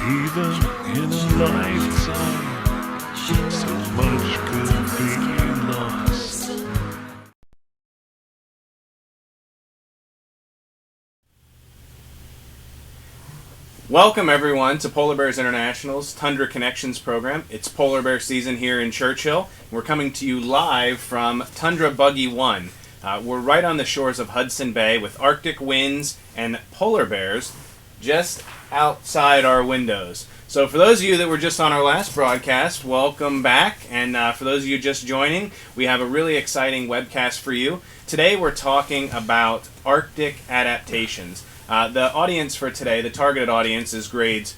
Even in a lifetime, so much could be lost. Welcome everyone to Polar Bears International's Tundra Connections program. It's polar bear season here in Churchill. We're coming to you live from Tundra Buggy 1. We're right on the shores of Hudson Bay with Arctic winds and polar bears just outside our windows. So for those of you that were just on our last broadcast, welcome back. And for those of you just joining, we have a really exciting webcast for you. Today we're talking about Arctic adaptations. The audience for today, the targeted audience, is grades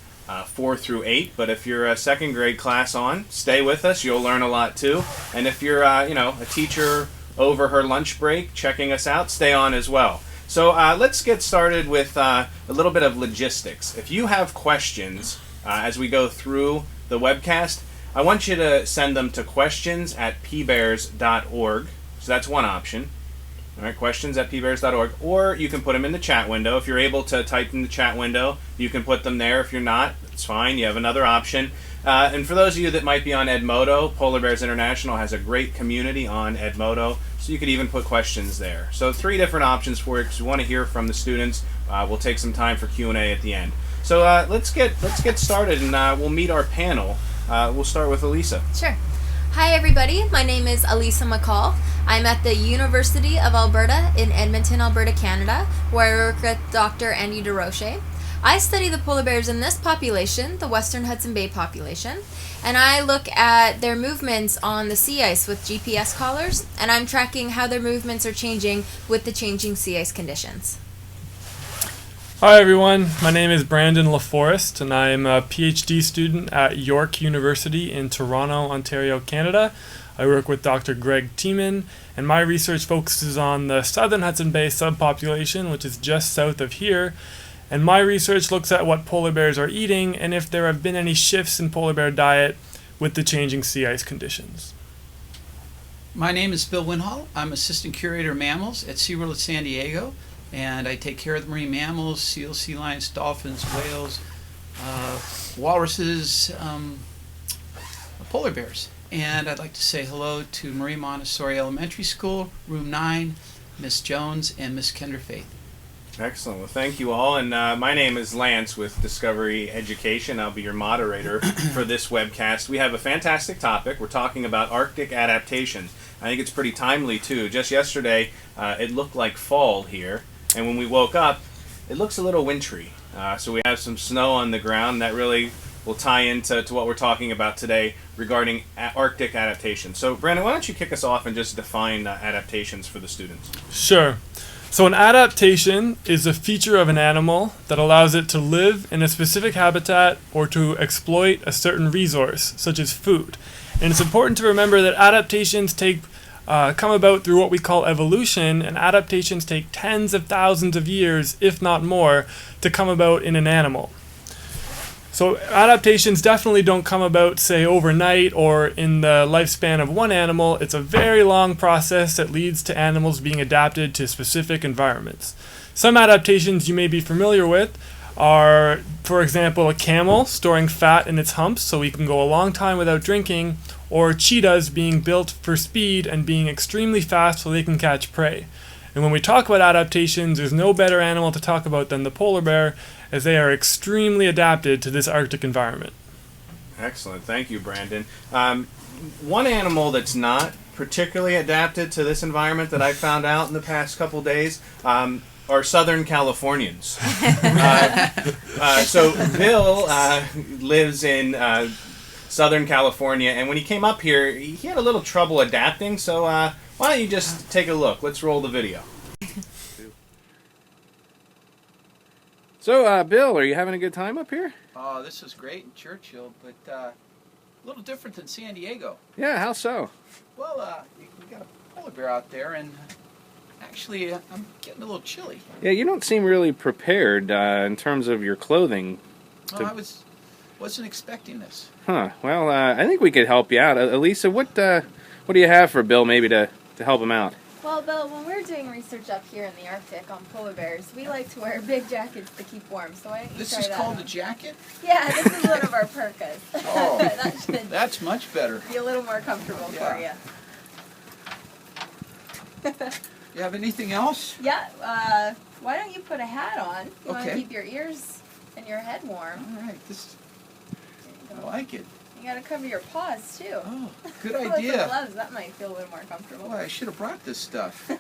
4 through 8. But if you're a second grade class on, stay with us. You'll learn a lot too. And if you're, a teacher over her lunch break checking us out, stay on as well. So let's get started with a little bit of logistics. If you have questions as we go through the webcast, I want you to send them to questions@pbears.org. So that's one option. All right, questions@pbears.org, or you can put them in the chat window. If you're able to type in the chat window, you can put them there. If you're not, it's fine. You have another option. And for those of you that might be on Edmodo, Polar Bears International has a great community on Edmodo, so you could even put questions there. So 3 different options for you because we want to hear from the students. We'll take some time for Q&A at the end. So let's get started, and we'll meet our panel. We'll start with Alysa. Sure. Hi everybody, my name is Alysa McCall. I'm at the University of Alberta in Edmonton, Alberta, Canada, where I work with Dr. Andy DeRoche. I study the polar bears in this population, the Western Hudson Bay population, and I look at their movements on the sea ice with GPS collars, and I'm tracking how their movements are changing with the changing sea ice conditions. Hi everyone, my name is Brandon Laforest and I'm a PhD student at York University in Toronto, Ontario, Canada. I work with Dr. Greg Tiemann and my research focuses on the Southern Hudson Bay subpopulation, which is just south of here. And my research looks at what polar bears are eating and if there have been any shifts in polar bear diet with the changing sea ice conditions. My name is Bill Winhall. I'm Assistant Curator of Mammals at SeaWorld San Diego. And I take care of the marine mammals, seals, sea lions, dolphins, whales, walruses, polar bears. And I'd like to say hello to Marie Montessori Elementary School, Room 9, Miss Jones, and Miss Kenderfaith. Excellent. Well, thank you all. And my name is Lance with Discovery Education. I'll be your moderator for this webcast. We have a fantastic topic. We're talking about Arctic adaptations. I think it's pretty timely, too. Just yesterday, it looked like fall here. And when we woke up, it looks a little wintry. So we have some snow on the ground. That really will tie into what we're talking about today regarding Arctic adaptation. So, Brandon, why don't you kick us off and just define adaptations for the students? Sure. So an adaptation is a feature of an animal that allows it to live in a specific habitat or to exploit a certain resource, such as food. And it's important to remember that adaptations come about through what we call evolution, and adaptations take tens of thousands of years, if not more, to come about in an animal. So adaptations definitely don't come about, say, overnight or in the lifespan of one animal. It's a very long process that leads to animals being adapted to specific environments. Some adaptations you may be familiar with are, for example, a camel storing fat in its humps so he can go a long time without drinking, or cheetahs being built for speed and being extremely fast so they can catch prey. And when we talk about adaptations, there's no better animal to talk about than the polar bear, as they are extremely adapted to this Arctic environment. Excellent. Thank you, Brandon. One animal that's not particularly adapted to this environment that I found out in the past couple days are Southern Californians. So Bill lives in Southern California, and when he came up here, he had a little trouble adapting, so why don't you just take a look? Let's roll the video. So, Bill, are you having a good time up here? Oh, this is great in Churchill, but a little different than San Diego. Yeah, how so? Well, we got a polar bear out there, and actually, I'm getting a little chilly. Yeah, you don't seem really prepared in terms of your clothing. Well, I wasn't expecting this. Huh. Well, I think we could help you out. Alysa, what do you have for Bill maybe to help him out? Well, Bill, when we're doing research up here in the Arctic on polar bears, we like to wear big jackets to keep warm. So why don't you This try is that called on? a jacket? Yeah, this is one of our parkas. Oh, That should that's much better. be a little more comfortable for you. You have anything else? Yeah, why don't you put a hat on? You want to Okay. keep your ears and your head warm. All right, I like it. You got to cover your paws, too. Oh, good With some idea. gloves, that might feel a little more comfortable. Boy, I should have brought this stuff.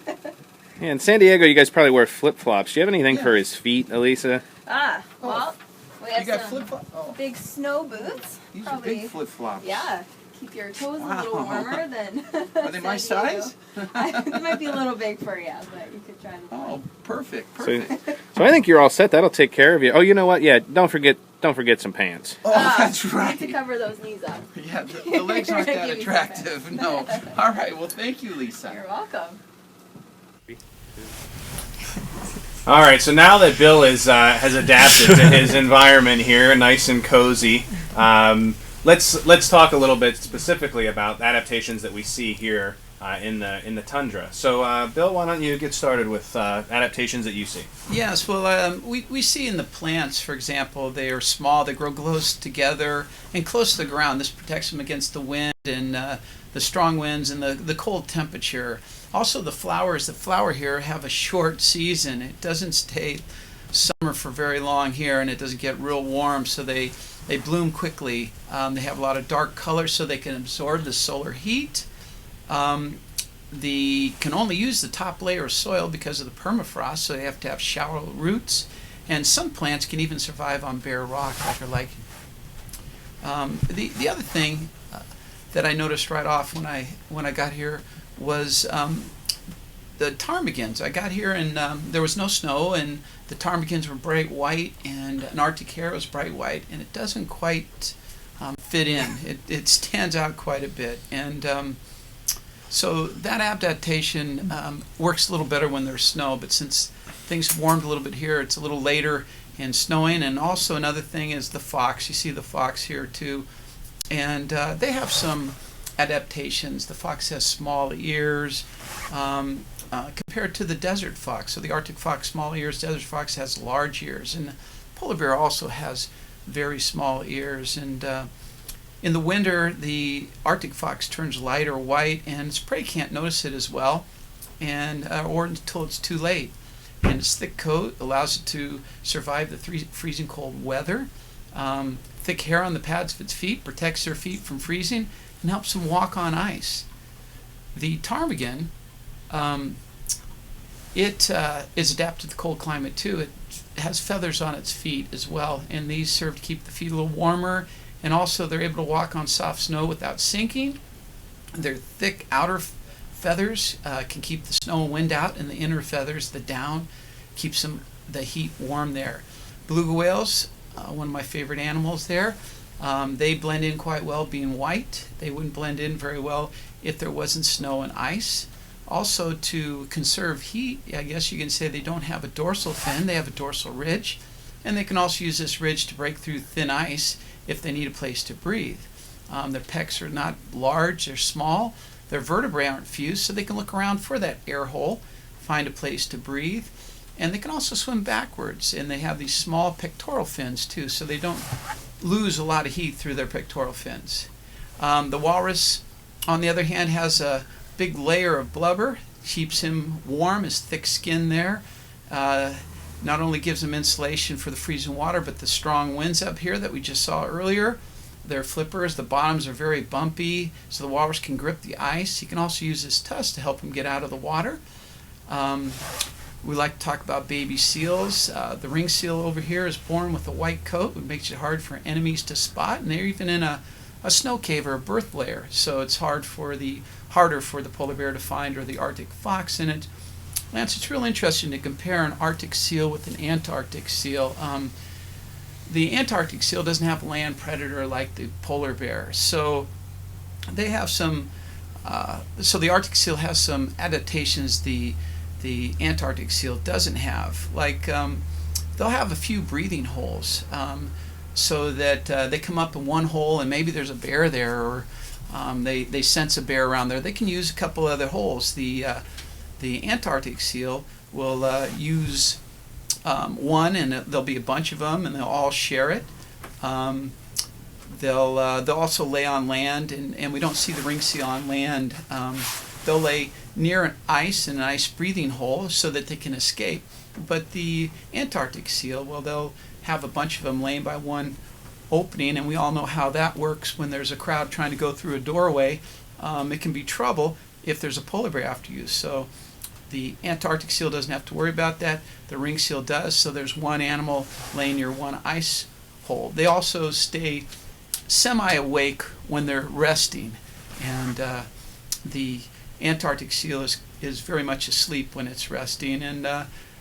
Yeah, in San Diego, you guys probably wear flip-flops. Do you have anything Yeah. for his feet, Alysa? Ah, well, we You have got some flip-flops? Oh, big snow boots. these are Probably, big flip-flops. yeah. Keep your toes a Wow. little warmer than Are they my San Diego. size? They might be a little big for you, but you could try them on. Oh, perfect, So, perfect. so I think you're all set. That'll take care of you. Oh, you know what? Yeah, don't forget some pants. Oh, that's You need right. to cover those knees up. Yeah, the legs aren't that Give you some attractive. No. All right, well, thank you, Lisa. You're welcome. All right, so now that Bill is has adapted to his environment here, nice and cozy, let's talk a little bit specifically about adaptations that we see here in the tundra. So, Bill, why don't you get started with adaptations that you see? Yes, well, we see in the plants, for example, they are small, they grow close together and close to the ground. This protects them against the wind and the strong winds and the cold temperature. Also, the flowers that flower here have a short season. It doesn't stay summer for very long here, and it doesn't get real warm, so they bloom quickly. They have a lot of dark color so they can absorb the solar heat. They can only use the top layer of soil because of the permafrost, so they have to have shallow roots. And some plants can even survive on bare rock, like a lichen. The other thing that I noticed right off when I got here was the ptarmigans. I got here and there was no snow, and the ptarmigans were bright white, and an Arctic hare was bright white, and it doesn't quite fit in. It stands out quite a bit, and so that adaptation works a little better when there's snow, but since things warmed a little bit here, it's a little later in snowing. And also another thing is the fox. You see the fox here too, and they have some adaptations. The fox has small ears compared to the desert fox. So the Arctic fox, small ears. Desert fox has large ears, and the polar bear also has very small ears. And in the winter, the Arctic fox turns lighter white, and its prey can't notice it as well, and or until it's too late. And its thick coat allows it to survive the freezing cold weather. Thick hair on the pads of its feet protects their feet from freezing and helps them walk on ice. The ptarmigan, it is adapted to the cold climate too. It has feathers on its feet as well, and these serve to keep the feet a little warmer, and also they're able to walk on soft snow without sinking. Their thick outer feathers can keep the snow and wind out, and the inner feathers, the down, keeps the heat warm there. Beluga whales, one of my favorite animals there, they blend in quite well being white. They wouldn't blend in very well if there wasn't snow and ice. Also, to conserve heat, I guess you can say they don't have a dorsal fin, they have a dorsal ridge, and they can also use this ridge to break through thin ice if they need a place to breathe. Their pecks are not large, they're small. Their vertebrae aren't fused, so they can look around for that air hole, find a place to breathe. And they can also swim backwards, and they have these small pectoral fins too, so they don't lose a lot of heat through their pectoral fins. The walrus, on the other hand, has a big layer of blubber, keeps him warm, his thick skin there. Not only gives them insulation for the freezing water, but the strong winds up here that we just saw earlier. They're flippers. The bottoms are very bumpy, so the walrus can grip the ice. He can also use his tusks to help him get out of the water. We like to talk about baby seals. The ring seal over here is born with a white coat, which makes it hard for enemies to spot, and they're even in a snow cave or a birth layer, so it's harder for the polar bear to find, or the Arctic fox. And Lance, it's real interesting to compare an Arctic seal with an Antarctic seal. The Antarctic seal doesn't have a land predator like the polar bear, so they have some. So the Arctic seal has some adaptations the Antarctic seal doesn't have. Like they'll have a few breathing holes, so that they come up in one hole and maybe there's a bear there, or they sense a bear around there. They can use a couple other holes. The The Antarctic seal will use one, and there'll be a bunch of them, and they'll all share it. They'll also lay on land, and we don't see the ring seal on land. They'll lay near an ice in an ice breathing hole so that they can escape. But the Antarctic seal, well, they'll have a bunch of them laying by one opening, and we all know how that works when there's a crowd trying to go through a doorway. It can be trouble if there's a polar bear after you. So the Antarctic seal doesn't have to worry about that. The ring seal does, so there's one animal laying near one ice hole. They also stay semi-awake when they're resting, and the Antarctic seal is very much asleep when it's resting. And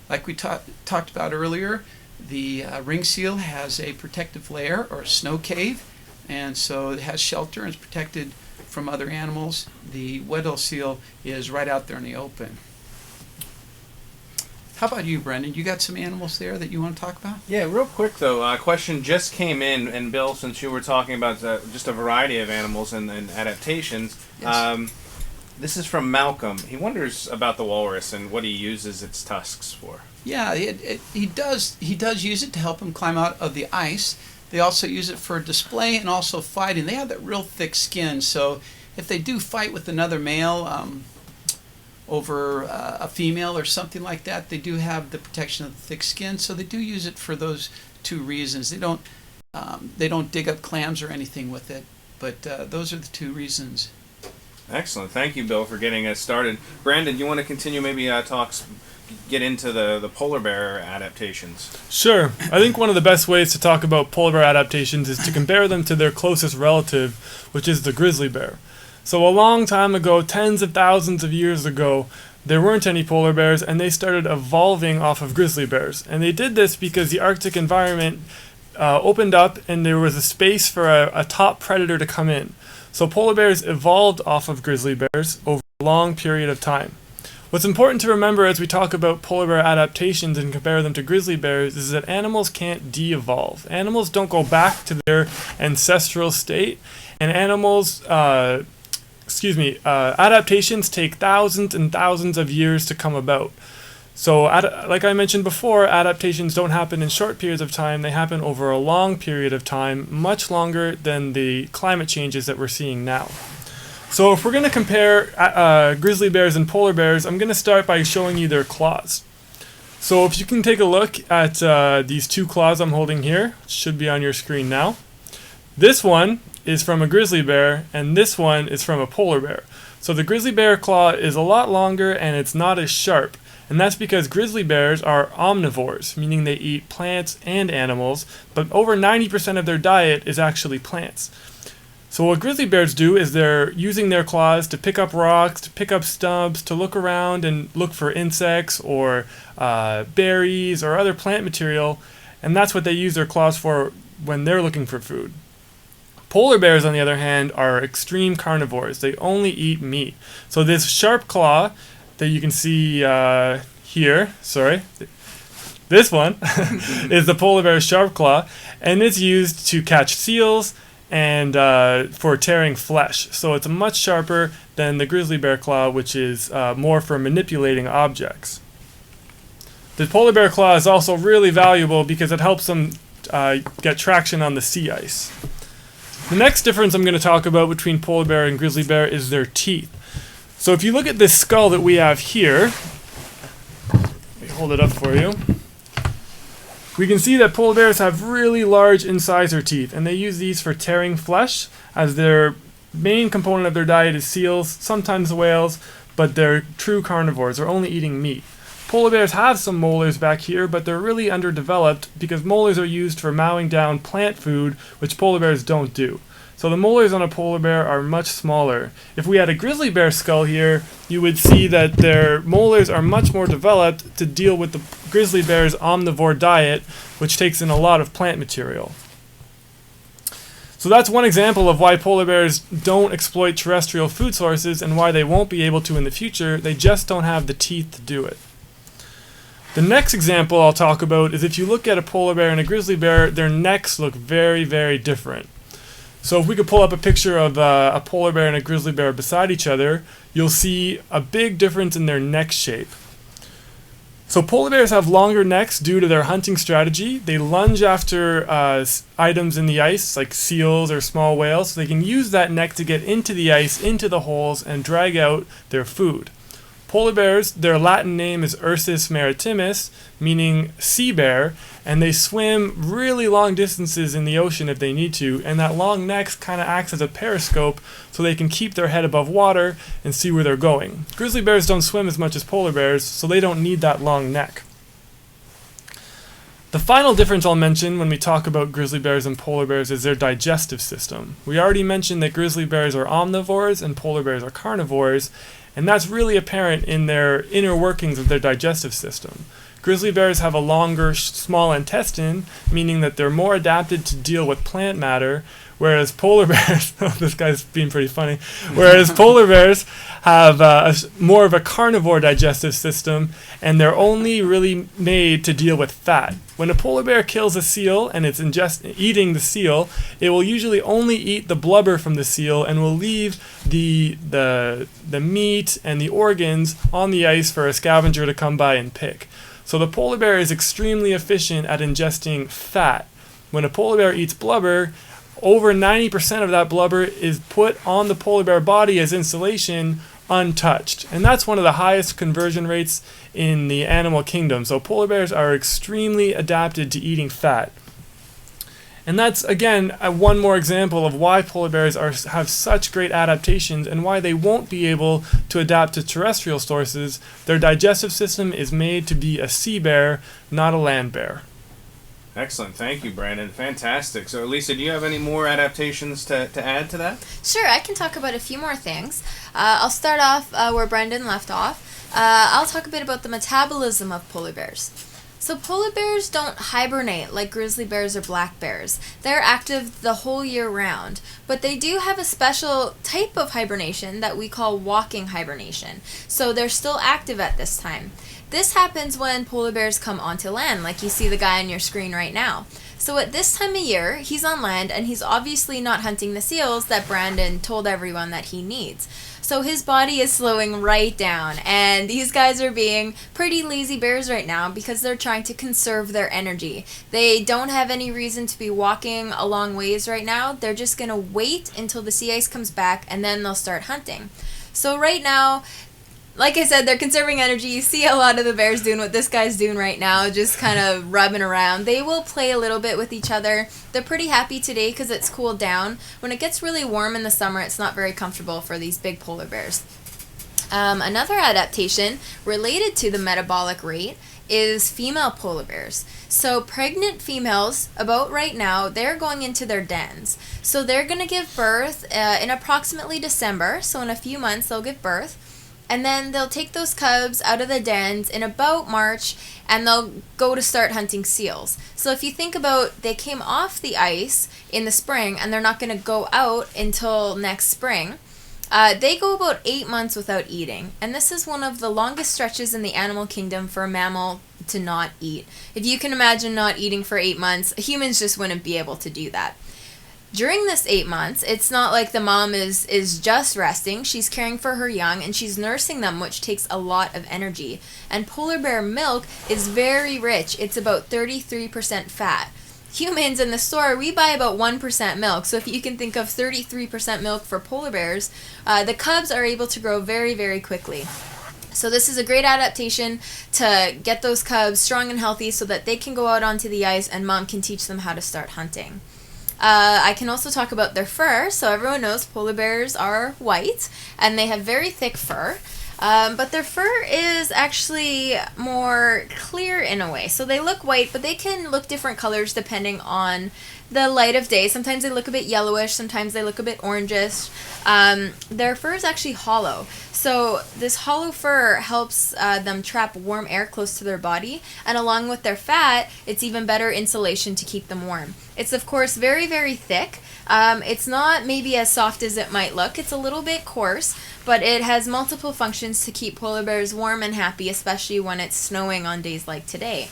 like we talked about earlier, the ring seal has a protective layer or a snow cave, and so it has shelter and is protected from other animals. The Weddell seal is right out there in the open. How about you, Brendan? You got some animals there that you want to talk about? Yeah, real quick though, a question just came in, and Bill, since you were talking about just a variety of animals and adaptations, Yes. This is from Malcolm. He wonders about the walrus and what he uses its tusks for. Yeah, he does use it to help him climb out of the ice. They also use it for display and also fighting. They have that real thick skin, so if they do fight with another male over a female or something like that, they do have the protection of the thick skin. So they do use it for those two reasons. They don't dig up clams or anything with it, but those are the two reasons. Excellent. Thank you, Bill, for getting us started. Brandon, you want to continue maybe get into the polar bear adaptations? Sure. I think one of the best ways to talk about polar bear adaptations is to compare them to their closest relative, which is the grizzly bear. So a long time ago, tens of thousands of years ago, there weren't any polar bears, and they started evolving off of grizzly bears. And they did this because the Arctic environment opened up, and there was a space for a top predator to come in. So polar bears evolved off of grizzly bears over a long period of time. What's important to remember as we talk about polar bear adaptations and compare them to grizzly bears is that animals can't de-evolve. Animals don't go back to their ancestral state, and adaptations take thousands and thousands of years to come about. So, like I mentioned before, adaptations don't happen in short periods of time. They happen over a long period of time, much longer than the climate changes that we're seeing now. So if we're going to compare grizzly bears and polar bears, I'm going to start by showing you their claws. So if you can take a look at these two claws I'm holding here, which should be on your screen now. This one is from a grizzly bear, and this one is from a polar bear. So the grizzly bear claw is a lot longer, and it's not as sharp. And that's because grizzly bears are omnivores, meaning they eat plants and animals, but over 90% of their diet is actually plants. So what grizzly bears do is they're using their claws to pick up rocks, to pick up stubs, to look around and look for insects or berries or other plant material, and that's what they use their claws for when they're looking for food. Polar bears, on the other hand, are extreme carnivores. They only eat meat. So this sharp claw that you can see here, this one is the polar bear's sharp claw, and it's used to catch seals and for tearing flesh. So it's much sharper than the grizzly bear claw, which is more for manipulating objects. The polar bear claw is also really valuable because it helps them get traction on the sea ice. The next difference I'm going to talk about between polar bear and grizzly bear is their teeth. So if you look at this skull that we have here, let me hold it up for you. We can see that polar bears have really large incisor teeth, and they use these for tearing flesh, as their main component of their diet is seals, sometimes whales, but they're true carnivores. They're only eating meat. Polar bears have some molars back here, but they're really underdeveloped because molars are used for mowing down plant food, which polar bears don't do. So the molars on a polar bear are much smaller. If we had a grizzly bear skull here, you would see that their molars are much more developed to deal with the grizzly bear's omnivore diet, which takes in a lot of plant material. So that's one example of why polar bears don't exploit terrestrial food sources and why they won't be able to in the future. They just don't have the teeth to do it. The next example I'll talk about is if you look at a polar bear and a grizzly bear, their necks look very, very different. So if we could pull up a picture of a polar bear and a grizzly bear beside each other, you'll see a big difference in their neck shape. So polar bears have longer necks due to their hunting strategy. They lunge after items in the ice, like seals or small whales, so they can use that neck to get into the ice, into the holes, and drag out their food. Polar bears, their Latin name is Ursus maritimus, meaning sea bear, and they swim really long distances in the ocean if they need to, and that long neck kind of acts as a periscope so they can keep their head above water and see where they're going. Grizzly bears don't swim as much as polar bears, so they don't need that long neck. The final difference I'll mention when we talk about grizzly bears and polar bears is their digestive system. We already mentioned that grizzly bears are omnivores and polar bears are carnivores, and that's really apparent in their inner workings of their digestive system. Grizzly bears have a longer, small intestine, meaning that they're more adapted to deal with plant matter, whereas polar bears, this guy's being pretty funny, whereas polar bears have more of a carnivore digestive system, and they're only really made to deal with fat. When a polar bear kills a seal and it's eating the seal, it will usually only eat the blubber from the seal and will leave the meat and the organs on the ice for a scavenger to come by and pick. So the polar bear is extremely efficient at ingesting fat. When a polar bear eats blubber, over 90% of that blubber is put on the polar bear body as insulation untouched. And that's one of the highest conversion rates in the animal kingdom. So polar bears are extremely adapted to eating fat. And that's, again, one more example of why polar bears have such great adaptations and why they won't be able to adapt to terrestrial sources. Their digestive system is made to be a sea bear, not a land bear. Excellent. Thank you, Brandon. Fantastic. So, Alysa, do you have any more adaptations to add to that? Sure, I can talk about a few more things. I'll start off where Brendan left off. I'll talk a bit about the metabolism of polar bears. So polar bears don't hibernate like grizzly bears or black bears. They're active the whole year round, but they do have a special type of hibernation that we call walking hibernation. So they're still active at this time. This happens when polar bears come onto land, like you see the guy on your screen right now. So at this time of year, he's on land and he's obviously not hunting the seals that Brandon told everyone that he needs. So his body is slowing right down, and these guys are being pretty lazy bears right now because they're trying to conserve their energy. They don't have any reason to be walking a long ways right now. They're just going to wait until the sea ice comes back, and then they'll start hunting. So right now, like I said, they're conserving energy. You see a lot of the bears doing what this guy's doing right now, just kind of rubbing around. They will play a little bit with each other. They're pretty happy today because it's cooled down. When it gets really warm in the summer, it's not very comfortable for these big polar bears. Another adaptation related to the metabolic rate is female polar bears. So pregnant females, about right now, they're going into their dens. So they're going to give birth in approximately December. So in a few months, they'll give birth. And then they'll take those cubs out of the dens in about March, and they'll go to start hunting seals. So if you think about, they came off the ice in the spring, and they're not going to go out until next spring. They go about 8 months without eating. And this is one of the longest stretches in the animal kingdom for a mammal to not eat. If you can imagine not eating for 8 months, humans just wouldn't be able to do that. During this 8 months, it's not like the mom is just resting. She's caring for her young, and she's nursing them, which takes a lot of energy. And polar bear milk is very rich. It's about 33% fat. Humans in the store, we buy about 1% milk. So if you can think of 33% milk for polar bears, the cubs are able to grow very, very quickly. So this is a great adaptation to get those cubs strong and healthy so that they can go out onto the ice and mom can teach them how to start hunting. I can also talk about their fur. So everyone knows polar bears are white and they have very thick fur. But their fur is actually more clear in a way. So they look white, but they can look different colors depending on the light of day. Sometimes they look a bit yellowish, sometimes they look a bit orangish. Their fur is actually hollow. So this hollow fur helps them trap warm air close to their body, and along with their fat, it's even better insulation to keep them warm. It's of course very, very thick. It's not maybe as soft as it might look. It's a little bit coarse, but it has multiple functions to keep polar bears warm and happy, especially when it's snowing on days like today.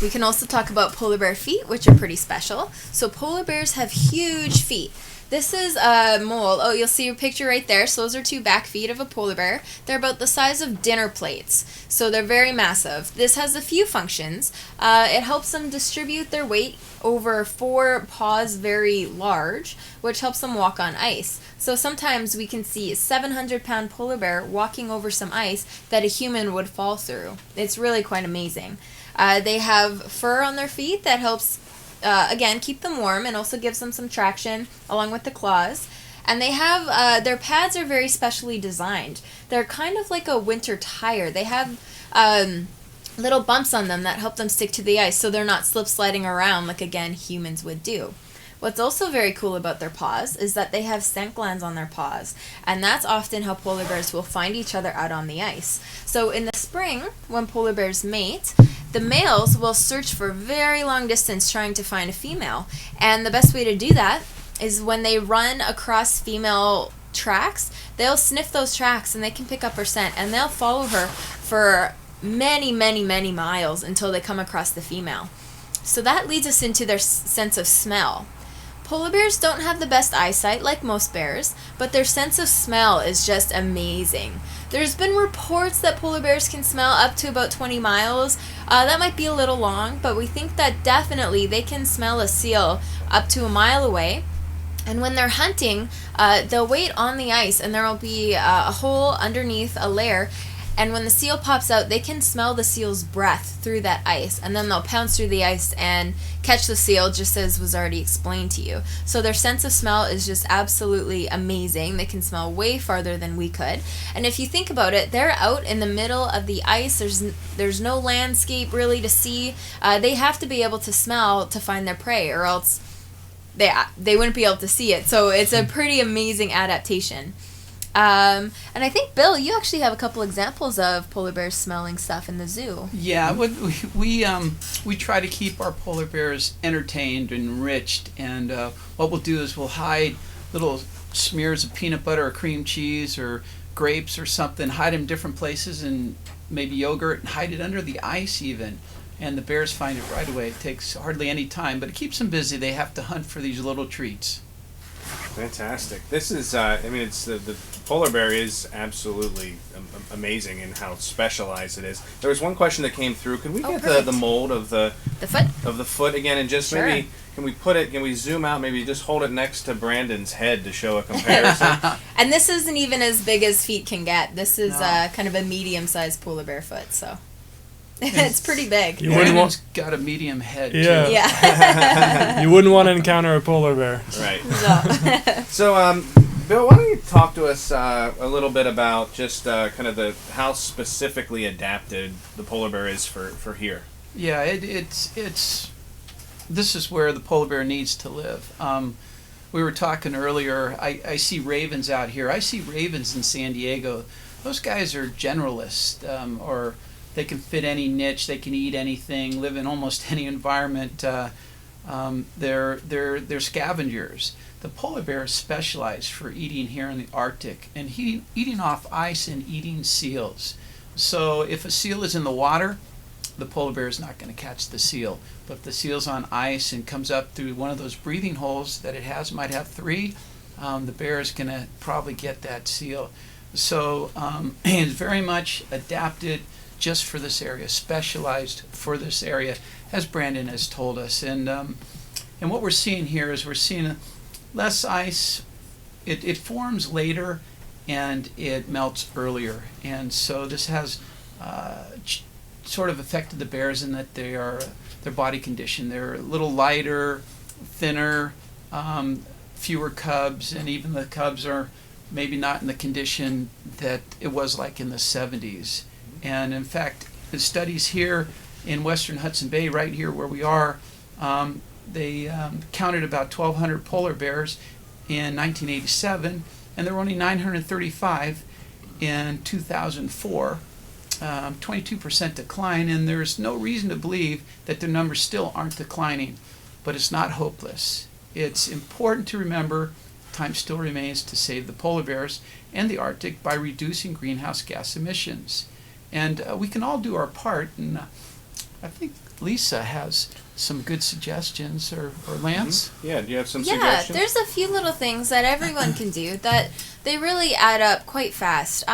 We can also talk about polar bear feet, which are pretty special. So polar bears have huge feet. This is a mole. Oh, you'll see a picture right there. So those are 2 back feet of a polar bear. They're about the size of dinner plates. So they're very massive. This has a few functions. It helps them distribute their weight over 4 paws very large, which helps them walk on ice. So sometimes we can see a 700-pound polar bear walking over some ice that a human would fall through. It's really quite amazing. They have fur on their feet that helps again, keep them warm and also gives them some traction along with the claws. And they have, their pads are very specially designed. They're kind of like a winter tire. They have little bumps on them that help them stick to the ice so they're not slip sliding around like, again, humans would do. What's also very cool about their paws is that they have scent glands on their paws, and that's often how polar bears will find each other out on the ice. So in the spring, when polar bears mate, the males will search for very long distance trying to find a female, and the best way to do that is when they run across female tracks, they'll sniff those tracks and they can pick up her scent, and they'll follow her for many, many, many miles until they come across the female. So that leads us into their sense of smell. Polar bears don't have the best eyesight like most bears, but their sense of smell is just amazing. There's been reports that polar bears can smell up to about 20 miles. That might be a little long, but we think that definitely they can smell a seal up to a mile away. And when they're hunting, they'll wait on the ice, and there will be a hole underneath a layer. And when the seal pops out, they can smell the seal's breath through that ice, and then they'll pounce through the ice and catch the seal, just as was already explained to you. So their sense of smell is just absolutely amazing. They can smell way farther than we could. And if you think about it, they're out in the middle of the ice. There's no landscape really to see. They have to be able to smell to find their prey, or else they wouldn't be able to see it. So it's a pretty amazing adaptation. And I think, Bill, you actually have a couple examples of polar bears smelling stuff in the zoo. Yeah, we try to keep our polar bears entertained, enriched, and what we'll do is we'll hide little smears of peanut butter or cream cheese or grapes or something, hide them in different places, and maybe yogurt, and hide it under the ice even. And the bears find it right away. It takes hardly any time, but it keeps them busy. They have to hunt for these little treats. Fantastic. This is, it's the polar bear is absolutely amazing in how specialized it is. There was one question that came through. Could we get the mold of the foot again, and just sure. Maybe can we zoom out, maybe just hold it next to Brandon's head to show a comparison? And this isn't even as big as feet can get. This is kind of a medium-sized polar bear foot, so it's pretty big. Brandon's got a medium head, too. Yeah. You wouldn't want to encounter a polar bear. Right. No. So, Bill, why don't you talk to us a little bit about just kind of how specifically adapted the polar bear is for here? Yeah, it's this is where the polar bear needs to live. We were talking earlier, I see ravens out here. I see ravens in San Diego. Those guys are generalists, or they can fit any niche, they can eat anything, live in almost any environment. They're scavengers. The polar bear is specialized for eating here in the Arctic, and eating off ice and eating seals. So if a seal is in the water, the polar bear is not going to catch the seal. But if the seal's on ice and comes up through one of those breathing holes that it has, might have 3, the bear is going to probably get that seal. So it's very much adapted just for this area, specialized for this area, as Brandon has told us. And what we're seeing here is we're seeing less ice. It forms later and it melts earlier. And so this has sort of affected the bears in that their body condition. They're a little lighter, thinner, fewer cubs, and even the cubs are maybe not in the condition that it was like in the 70s. And in fact, the studies here in western Hudson Bay, right here where we are, they counted about 1,200 polar bears in 1987, and there were only 935 in 2004. 22% decline, and there's no reason to believe that the numbers still aren't declining, but it's not hopeless. It's important to remember time still remains to save the polar bears and the Arctic by reducing greenhouse gas emissions. And we can all do our part, and I think Lisa has some good suggestions, or Lance. Yeah, do you have some Yeah, suggestions? there's a few little things that everyone can do that they really add up quite fast.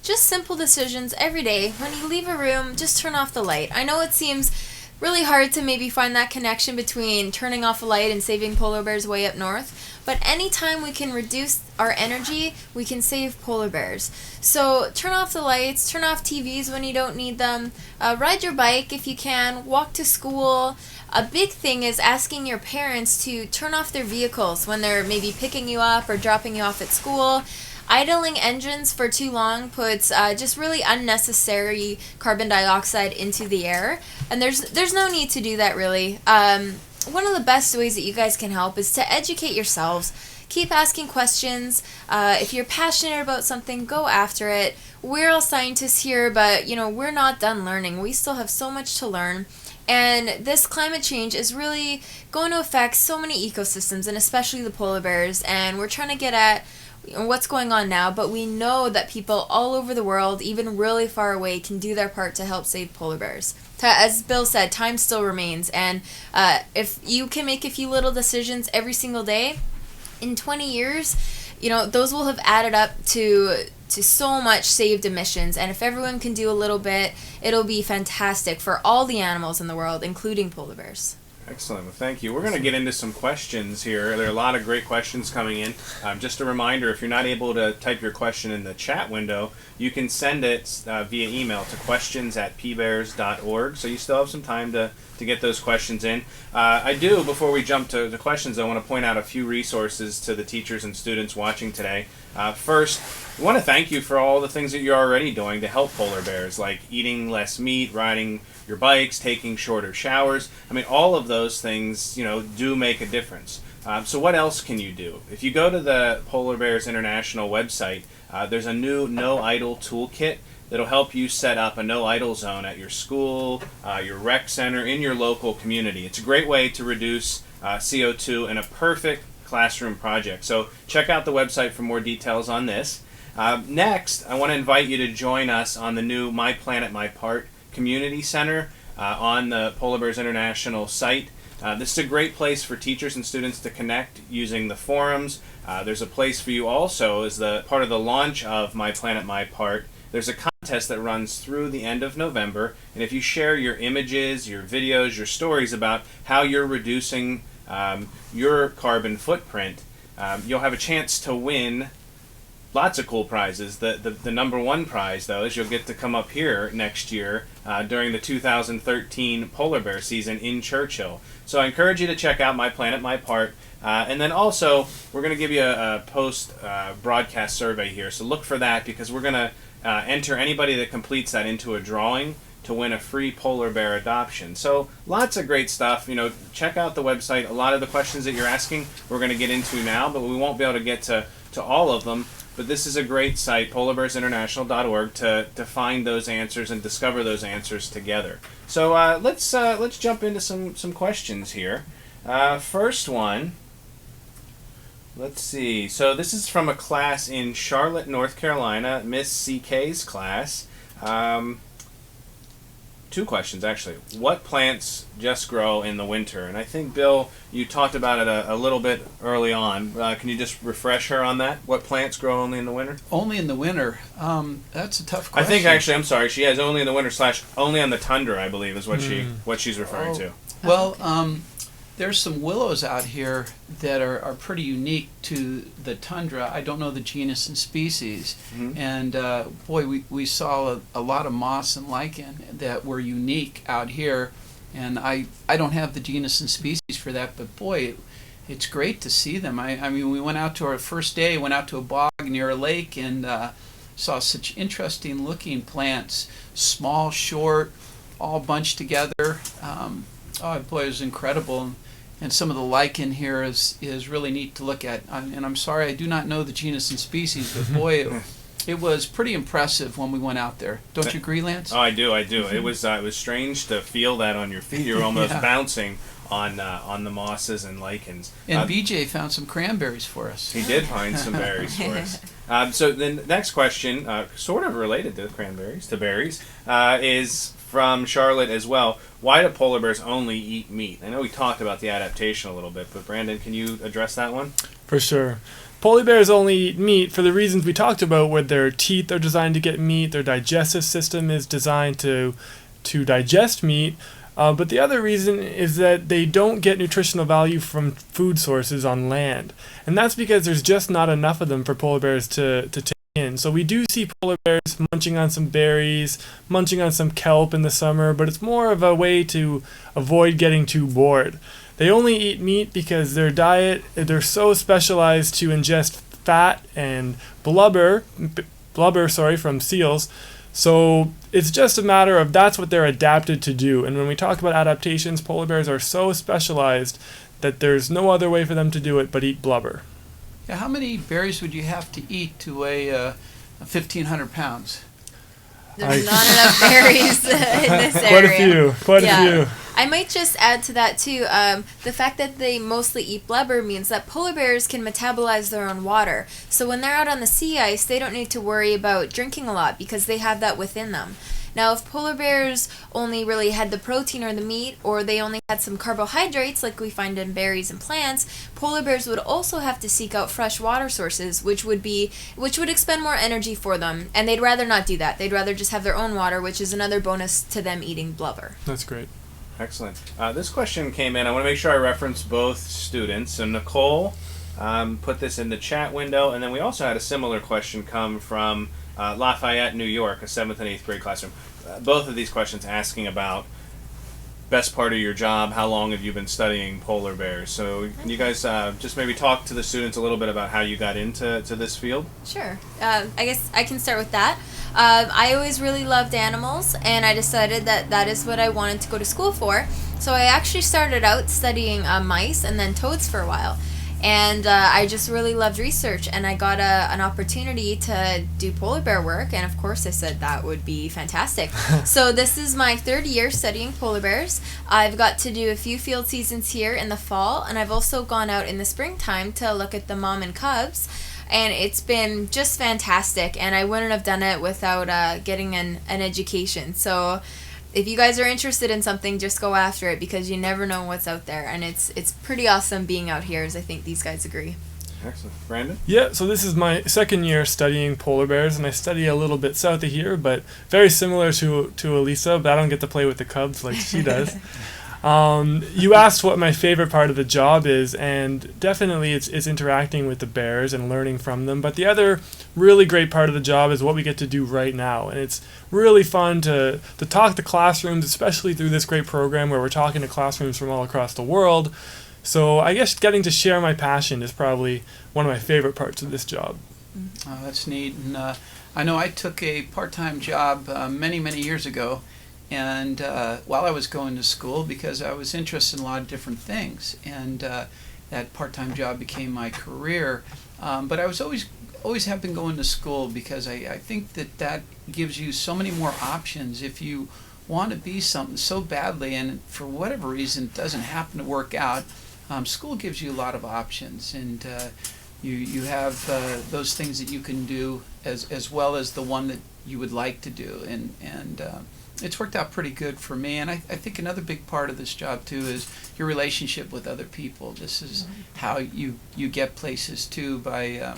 Just simple decisions every day. When you leave a room, just turn off the light. I know it seems really hard to maybe find that connection between turning off a light and saving polar bears way up north, but anytime we can reduce our energy, we can save polar bears. So turn off the lights, turn off TVs when you don't need them, ride your bike if you can, walk to school. A big thing is asking your parents to turn off their vehicles when they're maybe picking you up or dropping you off at school. Idling engines for too long puts just really unnecessary carbon dioxide into the air, and there's no need to do that really. One of the best ways that you guys can help is to educate yourselves. Keep asking questions. If you're passionate about something, go after it. We're all scientists here, but we're not done learning. We still have so much to learn. And this climate change is really going to affect so many ecosystems, and especially the polar bears. And we're trying to get at what's going on now, but we know that people all over the world, even really far away, can do their part to help save polar bears. As Bill said, time still remains, and if you can make a few little decisions every single day, in 20 years, those will have added up to so much saved emissions. And if everyone can do a little bit, it'll be fantastic for all the animals in the world, including polar bears. Excellent. Well, thank you. We're going to get into some questions here. There are a lot of great questions coming in. Just a reminder, if you're not able to type your question in the chat window, you can send it via email to questions@pbears.org. So you still have some time to get those questions in. I do, before we jump to the questions, I want to point out a few resources to the teachers and students watching today. First, I want to thank you for all the things that you're already doing to help polar bears, like eating less meat, riding your bikes, taking shorter showers. I mean, all of those things, do make a difference. So what else can you do? If you go to the Polar Bears International website, there's a new No Idle toolkit that'll help you set up a no idle zone at your school, your rec center, in your local community. It's a great way to reduce CO2 and a perfect classroom project. So check out the website for more details on this. Next, I want to invite you to join us on the new My Planet, My Part Community Center on the Polar Bears International site. This is a great place for teachers and students to connect using the forums. There's a place for you also as the part of the launch of My Planet, My Part. There's a contest that runs through the end of November, and if you share your images, your videos, your stories about how you're reducing your carbon footprint, you'll have a chance to win lots of cool prizes. The number one prize, though, is you'll get to come up here next year during the 2013 polar bear season in Churchill. So I encourage you to check out My Planet, My Part. And then also, we're going to give you a post-broadcast survey here. So look for that, because we're going to enter anybody that completes that into a drawing to win a free polar bear adoption. So lots of great stuff. Check out the website. A lot of the questions that you're asking we're going to get into now, but we won't be able to get to all of them. But this is a great site, polarbearsinternational.org, to find those answers and discover those answers together. So let's jump into some questions here. First one, let's see. So this is from a class in Charlotte, North Carolina, Miss CK's class. Two questions, actually. What plants just grow in the winter? And I think, Bill, you talked about it a little bit early on. Can you just refresh her on that? What plants grow only in the winter? Only in the winter. That's a tough question. I think, actually, I'm sorry, she has only in the winter / only on the tundra, I believe, is what she's referring to. Well, there's some willows out here that are pretty unique to the tundra. I don't know the genus and species. Mm-hmm. And boy, we saw a lot of moss and lichen that were unique out here. And I don't have the genus and species for that, but boy, it's great to see them. I mean, we went out to our first day, went out to a bog near a lake, and saw such interesting looking plants, small, short, all bunched together. Oh boy, it was incredible. And some of the lichen here is really neat to look at. And I'm sorry, I do not know the genus and species, but boy, it was pretty impressive when we went out there. Don't you agree, Lance? Oh, I do. Mm-hmm. It was strange to feel that on your feet. You were almost bouncing on the mosses and lichens. And BJ found some cranberries for us. He did find some berries for us. So then the next question, sort of related to cranberries, to berries, is from Charlotte as well. Why do polar bears only eat meat? I know we talked about the adaptation a little bit, but Brandon, can you address that one? For sure. Polar bears only eat meat for the reasons we talked about, where their teeth are designed to get meat, their digestive system is designed to digest meat. But the other reason is that they don't get nutritional value from food sources on land. And that's because there's just not enough of them for polar bears to take in. So we do see polar bears munching on some berries, munching on some kelp in the summer, but it's more of a way to avoid getting too bored. They only eat meat because their diet, they're so specialized to ingest fat and blubber from seals. So it's just a matter of that's what they're adapted to do. And when we talk about adaptations, polar bears are so specialized that there's no other way for them to do it but eat blubber. Yeah, how many berries would you have to eat to weigh 1,500 pounds? There's not enough berries in this area. Quite a few. I might just add to that too. The fact that they mostly eat blubber means that polar bears can metabolize their own water. So when they're out on the sea ice, they don't need to worry about drinking a lot because they have that within them. Now, if polar bears only really had the protein or the meat, or they only had some carbohydrates like we find in berries and plants, polar bears would also have to seek out fresh water sources, which would expend more energy for them. And they'd rather not do that. They'd rather just have their own water, which is another bonus to them eating blubber. That's great. Excellent. This question came in. I want to make sure I reference both students. So Nicole put this in the chat window, and then we also had a similar question come from Lafayette, New York, a 7th and 8th grade classroom. Both of these questions asking about best part of your job, how long have you been studying polar bears? So can you guys just maybe talk to the students a little bit about how you got into this field? Sure. I guess I can start with that. I always really loved animals, and I decided that is what I wanted to go to school for. So I actually started out studying mice and then toads for a while. And I just really loved research, and I got an opportunity to do polar bear work, and of course I said that would be fantastic. So this is my 3rd year studying polar bears. I've got to do a few field seasons here in the fall, and I've also gone out in the springtime to look at the mom and cubs, and it's been just fantastic, and I wouldn't have done it without getting an education. So if you guys are interested in something, just go after it, because you never know what's out there, and it's pretty awesome being out here, as I think these guys agree. Excellent. Brandon? Yeah, so this is my 2nd year studying polar bears, and I study a little bit south of here, but very similar to Alysa, but I don't get to play with the cubs like she does. You asked what my favorite part of the job is, and definitely it's interacting with the bears and learning from them. But the other really great part of the job is what we get to do right now. And it's really fun to talk to classrooms, especially through this great program where we're talking to classrooms from all across the world. So I guess getting to share my passion is probably one of my favorite parts of this job. Oh, that's neat. And I know I took a part-time job many, many years ago. And while I was going to school, because I was interested in a lot of different things, and that part-time job became my career. But I was always have been going to school because I think that gives you so many more options if you want to be something so badly, and for whatever reason it doesn't happen to work out. School gives you a lot of options, and you have those things that you can do as well as the one that you would like to do, and it's worked out pretty good for me. And I think another big part of this job too is your relationship with other people. This is how you get places too, by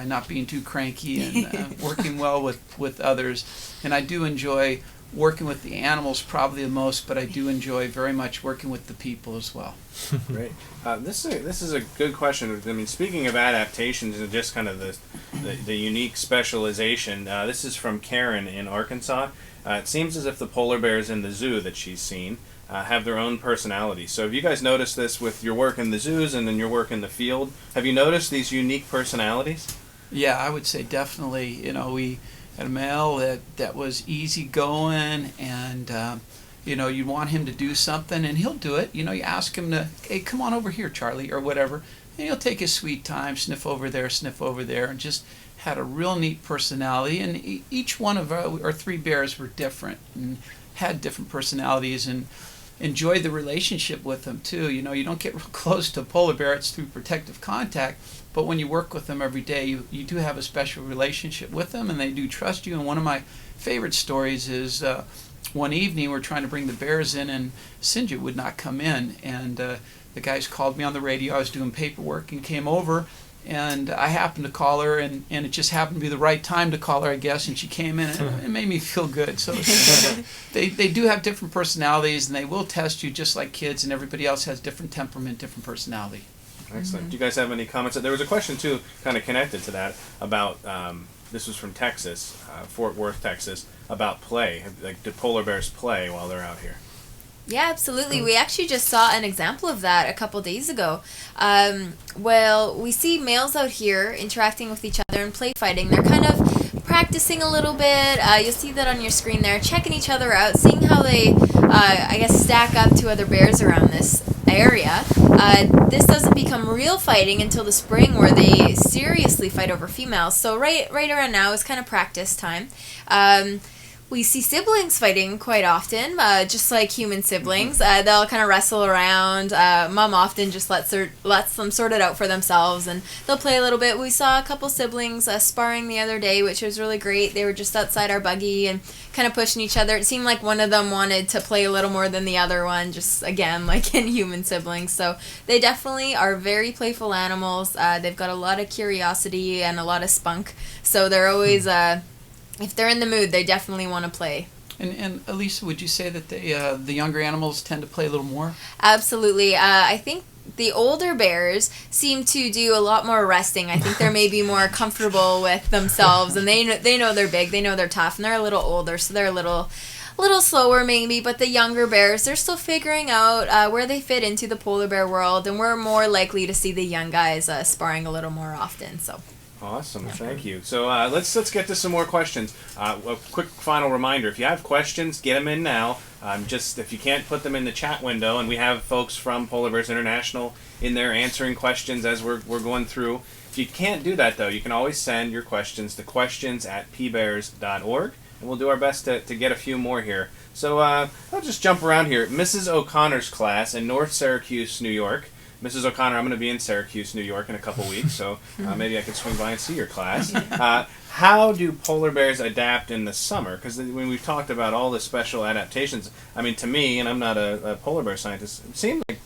not being too cranky and working well with others. And I do enjoy working with the animals probably the most, but I do enjoy very much working with the people as well. Great. This is a good question. I mean, speaking of adaptations and just kind of the unique specialization, this is from Karen in Arkansas. It seems as if the polar bears in the zoo that she's seen have their own personalities. So have you guys noticed this with your work in the zoos and then your work in the field? Have you noticed these unique personalities? Yeah, I would say definitely. You know, we had a male that was easygoing, and you want him to do something, and he'll do it. You ask him to, hey, come on over here, Charlie, or whatever, and he'll take his sweet time, sniff over there, and just had a real neat personality. And each one of our 3 bears were different and had different personalities, and enjoy the relationship with them too. You don't get real close to a polar bear, it's through protective contact, but when you work with them every day, you do have a special relationship with them, and they do trust you. And one of my favorite stories is one evening we're trying to bring the bears in, and Sinja would not come in, and the guys called me on the radio. I was doing paperwork and came over, and I happened to call her, and it just happened to be the right time to call her, I guess, and she came in, and it made me feel good. So they do have different personalities, and they will test you just like kids, and everybody else has different temperament, different personality. Excellent. Do you guys have any comments? There was a question, too, kind of connected to that, about, this was from Texas, Fort Worth, Texas, about play. Like, do polar bears play while they're out here? Yeah, absolutely. We actually just saw an example of that a couple days ago. Well, we see males out here interacting with each other and play fighting. They're kind of practicing a little bit. You'll see that on your screen there, checking each other out, seeing how they, I guess, stack up to other bears around this area. This doesn't become real fighting until the spring, where they seriously fight over females. So right around now is kind of practice time. We see siblings fighting quite often, just like human siblings. They'll kind of wrestle around. Mom often just lets them sort it out for themselves, and they'll play a little bit. We saw a couple siblings sparring the other day, which was really great. They were just outside our buggy and kind of pushing each other. It seemed like one of them wanted to play a little more than the other one, just again, like in human siblings. So they definitely are very playful animals. They've got a lot of curiosity and a lot of spunk. So they're always... if they're in the mood, they definitely want to play. And Alysa, would you say that the younger animals tend to play a little more? Absolutely. I think the older bears seem to do a lot more resting. I think they're maybe more comfortable with themselves, and they know they're big, they know they're tough, and they're a little older, so they're a little slower maybe. But the younger bears, they're still figuring out where they fit into the polar bear world, and we're more likely to see the young guys sparring a little more often. So. Awesome, thank you. So let's get to some more questions. A quick final reminder: if you have questions, get them in now. Just if you can't put them in the chat window, and we have folks from Polar Bears International in there answering questions as we're going through. If you can't do that though, you can always send your questions to questions@pbears.org, and we'll do our best to get a few more here. So I'll just jump around here. Mrs. O'Connor's class in North Syracuse, New York. Mrs. O'Connor, I'm going to be in Syracuse, New York in a couple weeks, so maybe I could swing by and see your class. How do polar bears adapt in the summer? Because when we've talked about all the special adaptations, I mean, to me, and I'm not a polar bear scientist, it seemed like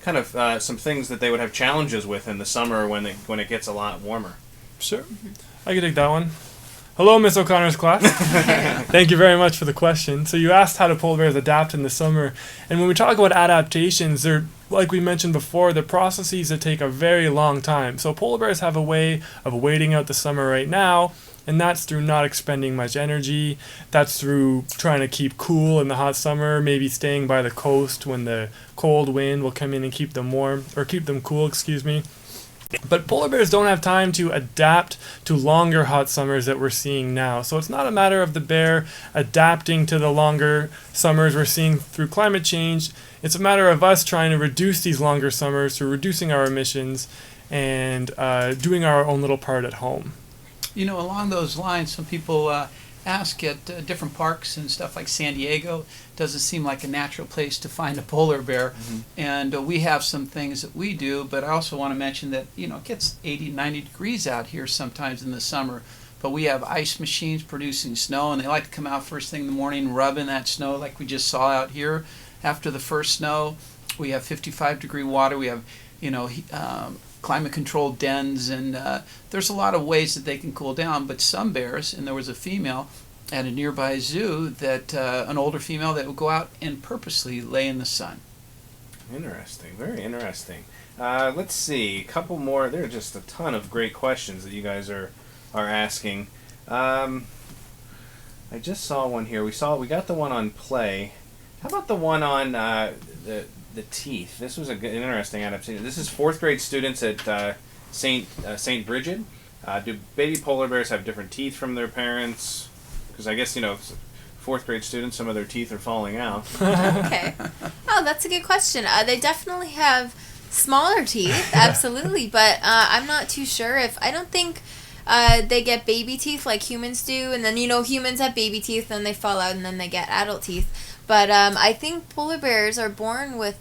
kind of some things that they would have challenges with in the summer when it gets a lot warmer. Sure. I can take that one. Hello, Miss O'Connor's class. Thank you very much for the question. So you asked how do polar bears adapt in the summer. And when we talk about adaptations, they're, like we mentioned before, the processes that take a very long time. So polar bears have a way of waiting out the summer right now, and that's through not expending much energy. That's through trying to keep cool in the hot summer, maybe staying by the coast when the cold wind will come in and keep them warm, or keep them cool, excuse me. But polar bears don't have time to adapt to longer hot summers that we're seeing now. So it's not a matter of the bear adapting to the longer summers we're seeing through climate change. It's a matter of us trying to reduce these longer summers through reducing our emissions and doing our own little part at home. You know, along those lines, some people ask at different parks and stuff like San Diego, doesn't seem like a natural place to find a polar bear. Mm-hmm. And we have some things that we do, but I also want to mention that, you know, it gets 80, 90 degrees out here sometimes in the summer, but we have ice machines producing snow, and they like to come out first thing in the morning, rub in that snow like we just saw out here after the first snow. We have 55-degree water. We have, you know, climate-controlled dens, and there's a lot of ways that they can cool down. But some bears, and there was a female at a nearby zoo, that an older female that would go out and purposely lay in the sun. Interesting, very interesting. Let's see, a couple more. There are just a ton of great questions that you guys are asking. I just saw one here. We got the one on play. How about the one on the teeth? This was an interesting adaptation. This is fourth grade students at St. Bridget. Do baby polar bears have different teeth from their parents? Because I guess, you know, fourth grade students, some of their teeth are falling out. Okay. Oh, that's a good question. They definitely have smaller teeth, absolutely, but I'm not too sure if, I don't think they get baby teeth like humans do, and then, you know, humans have baby teeth, then they fall out, and then they get adult teeth. But I think polar bears are born with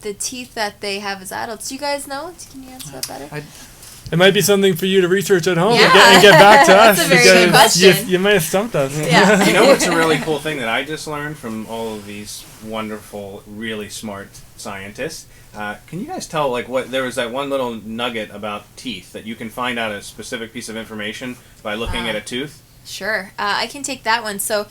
the teeth that they have as adults. Do you guys know? Can you answer that better? It might be something for you to research at home Yeah. and get back to us. That's a very good because question. You might have stumped us. Yeah. You know what's a really cool thing that I just learned from all of these wonderful, really smart scientists? Can you guys tell, like, what there was that one little nugget about teeth that you can find out a specific piece of information by looking at a tooth? Sure. I can take that one. So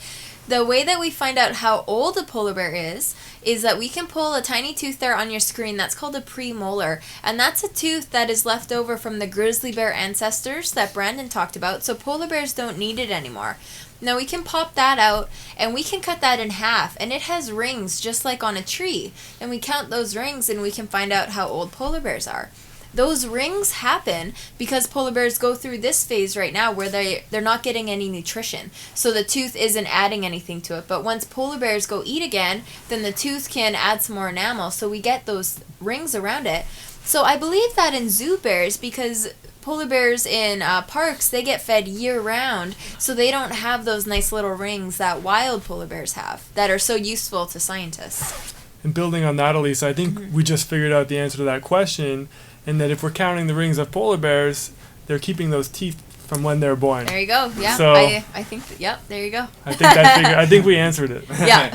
the way that we find out how old a polar bear is that we can pull a tiny tooth there on your screen. That's called a premolar. And that's a tooth that is left over from the grizzly bear ancestors that Brandon talked about. So polar bears don't need it anymore. Now we can pop that out and we can cut that in half, and it has rings just like on a tree. And we count those rings and we can find out how old polar bears are. Those rings happen because polar bears go through this phase right now where they're not getting any nutrition. So the tooth isn't adding anything to it. But once polar bears go eat again, then the tooth can add some more enamel. So we get those rings around it. So I believe that in zoo bears, because polar bears in parks, they get fed year-round, so they don't have those nice little rings that wild polar bears have that are so useful to scientists. And building on that, Alysa, I think we just figured out the answer to that question, and that if we're counting the rings of polar bears, they're keeping those teeth from when they're born. There you go. Yeah, So- I think yep, there you go. I think we answered it. Yeah,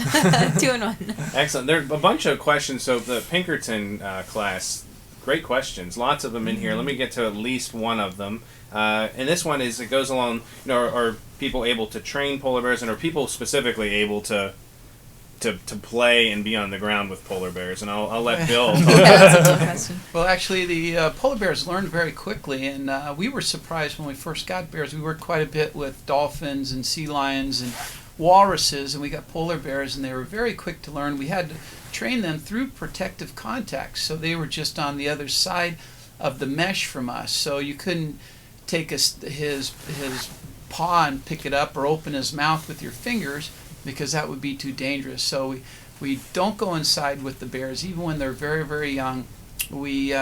2 in 1. Excellent. There are a bunch of questions. So the Pinkerton class, great questions. Lots of them in here. Let me get to at least one of them. And this one is, it goes along, you know, are people able to train polar bears, and are people specifically able to play and be on the ground with polar bears? And I'll let Bill talk about That's a good question. Well, actually, the polar bears learned very quickly, and we were surprised when we first got bears. We worked quite a bit with dolphins and sea lions and walruses, and we got polar bears, and they were very quick to learn. We had to train them through protective contacts, so they were just on the other side of the mesh from us, so you couldn't take his paw and pick it up or open his mouth with your fingers, because that would be too dangerous. So we don't go inside with the bears, even when they're very, very young. We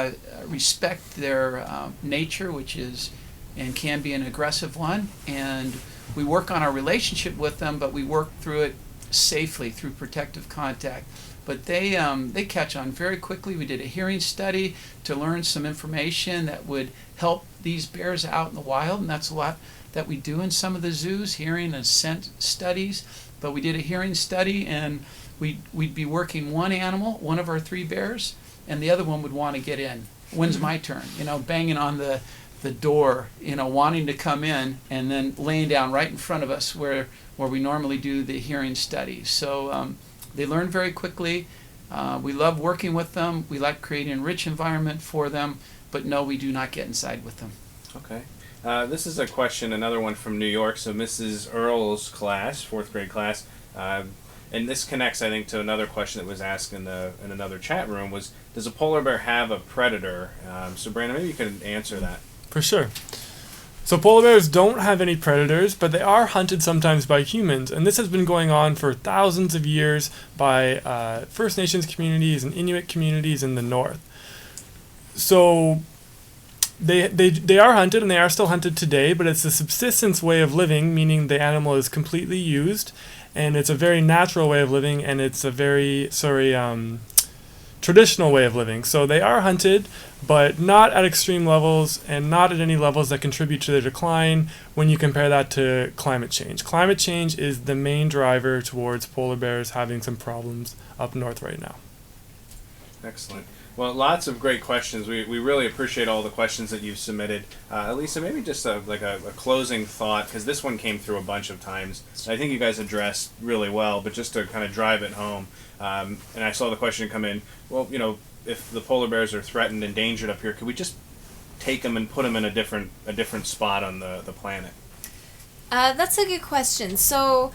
respect their nature, which is and can be an aggressive one, and we work on our relationship with them, but we work through it safely through protective contact. But they catch on very quickly. We did a hearing study to learn some information that would help these bears out in the wild, and that's a lot that we do in some of the zoos, hearing and scent studies. But we did a hearing study, and we'd be working one animal, one of our 3 bears, and the other one would want to get in. When's my turn? You know, banging on the door, you know, wanting to come in, and then laying down right in front of us where we normally do the hearing study. So they learn very quickly. We love working with them. We like creating a rich environment for them, but no, we do not get inside with them. Okay. This is a question, another one from New York. So Mrs. Earle's class, 4th grade class, and this connects, I think, to another question that was asked in another chat room, was, does a polar bear have a predator? So Brandon, maybe you could answer that. For sure. So polar bears don't have any predators, but they are hunted sometimes by humans, and this has been going on for thousands of years by First Nations communities and Inuit communities in the north. So they are hunted, and they are still hunted today, but it's a subsistence way of living, meaning the animal is completely used, and it's a very natural way of living, and it's a very traditional way of living. So they are hunted, but not at extreme levels and not at any levels that contribute to their decline when you compare that to climate change. Climate change is the main driver towards polar bears having some problems up north right now. Excellent. Well, lots of great questions. We really appreciate all the questions that you've submitted. Alysa, maybe just a closing thought, because this one came through a bunch of times. I think you guys addressed really well, but just to kind of drive it home. And I saw the question come in, well, you know, if the polar bears are threatened, endangered up here, could we just take them and put them in a different spot on the planet? That's a good question. So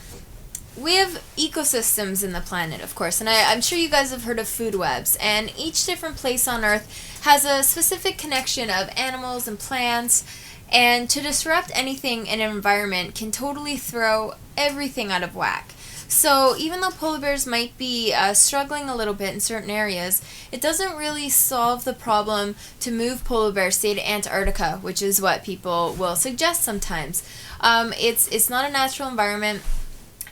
we have ecosystems in the planet, of course, and I'm sure you guys have heard of food webs, and each different place on Earth has a specific connection of animals and plants, and to disrupt anything in an environment can totally throw everything out of whack. So even though polar bears might be struggling a little bit in certain areas, it doesn't really solve the problem to move polar bears, say, to Antarctica, which is what people will suggest sometimes. It's not a natural environment.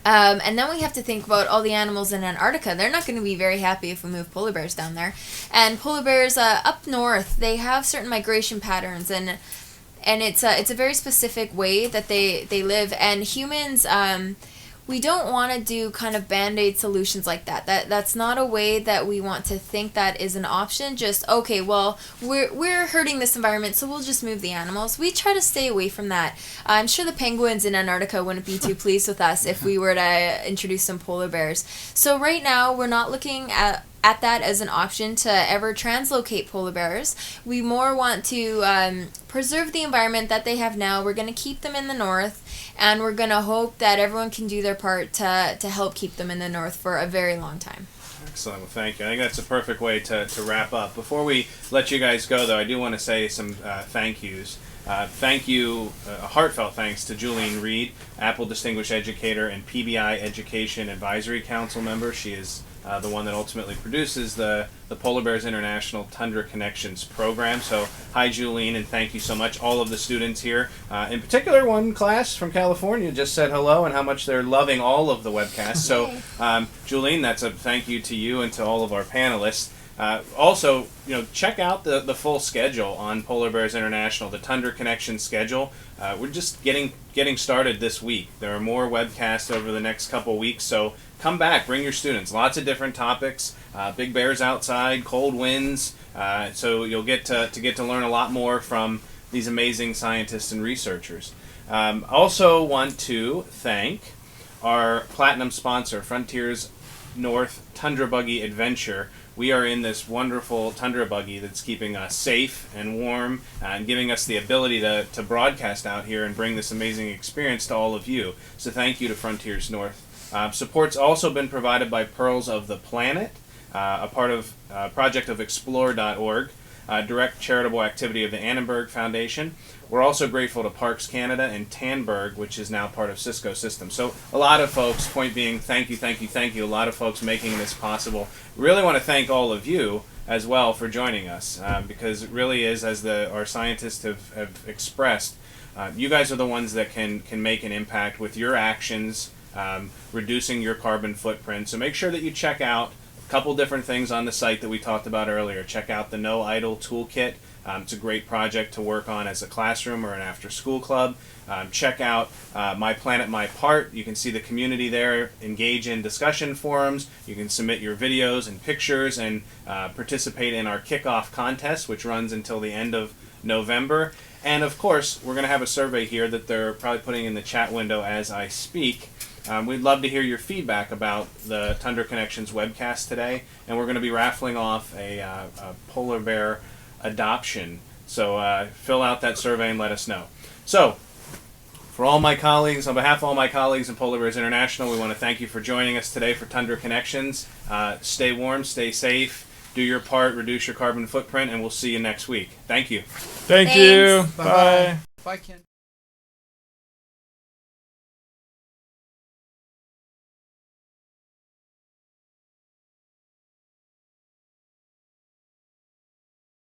And then we have to think about all the animals in Antarctica. They're not going to be very happy if we move polar bears down there. And polar bears up north, they have certain migration patterns, and it's a very specific way that they live. And humans, we don't want to do kind of band-aid solutions like that. That's not a way that we want to think that is an option. Just, okay, well, we're hurting this environment, so we'll just move the animals. We try to stay away from that. I'm sure the penguins in Antarctica wouldn't be too pleased with us if we were to introduce some polar bears. So right now, we're not looking at that as an option to ever translocate polar bears. We more want to preserve the environment that they have now. We're going to keep them in the north, and we're going to hope that everyone can do their part to help keep them in the north for a very long time. Excellent. Well, thank you. I think that's a perfect way to wrap up. Before we let you guys go, though, I do want to say some thank yous. Thank you, a heartfelt thanks to Julene Reed, Apple Distinguished Educator and PBI Education Advisory Council member. She is the one that ultimately produces the Polar Bears International Tundra Connections program. So, hi, Julene, and thank you so much. All of the students here, in particular, one class from California just said hello and how much they're loving all of the webcasts. So, Julene, that's a thank you to you and to all of our panelists. Also, check out the full schedule on Polar Bears International, the Tundra Connection schedule. We're just getting started this week. There are more webcasts over the next couple weeks, so come back, bring your students. Lots of different topics, big bears outside, cold winds, so you'll get to learn a lot more from these amazing scientists and researchers. Also want to thank our platinum sponsor, Frontiers North Tundra Buggy Adventure. We are in this wonderful tundra buggy that's keeping us safe and warm and giving us the ability to broadcast out here and bring this amazing experience to all of you. So thank you to Frontiers North. Support's also been provided by Pearls of the Planet, a part of project of Explore.org, direct charitable activity of the Annenberg Foundation. We're also grateful to Parks Canada and Tanberg, which is now part of Cisco Systems. So a lot of folks, point being, thank you, thank you, thank you. A lot of folks making this possible. Really want to thank all of you as well for joining us, because it really is, as our scientists have expressed, you guys are the ones that can make an impact with your actions, reducing your carbon footprint. So make sure that you check out a couple different things on the site that we talked about earlier. Check out the No Idle Toolkit. It's a great project to work on as a classroom or an after-school club. Check out My Planet, My Part. You can see the community there, engage in discussion forums. You can submit your videos and pictures and participate in our kickoff contest, which runs until the end of November. And of course, we're going to have a survey here that they're probably putting in the chat window as I speak. We'd love to hear your feedback about the Tundra Connections webcast today, and we're going to be raffling off a polar bear adoption. So fill out that survey and let us know. So, for all my colleagues, on behalf of all my colleagues in Polar Bears International, we want to thank you for joining us today for Tundra Connections. Stay warm, stay safe, do your part, reduce your carbon footprint, and we'll see you next week. Thank you. Thank you. Thanks. Bye. Bye, Ken.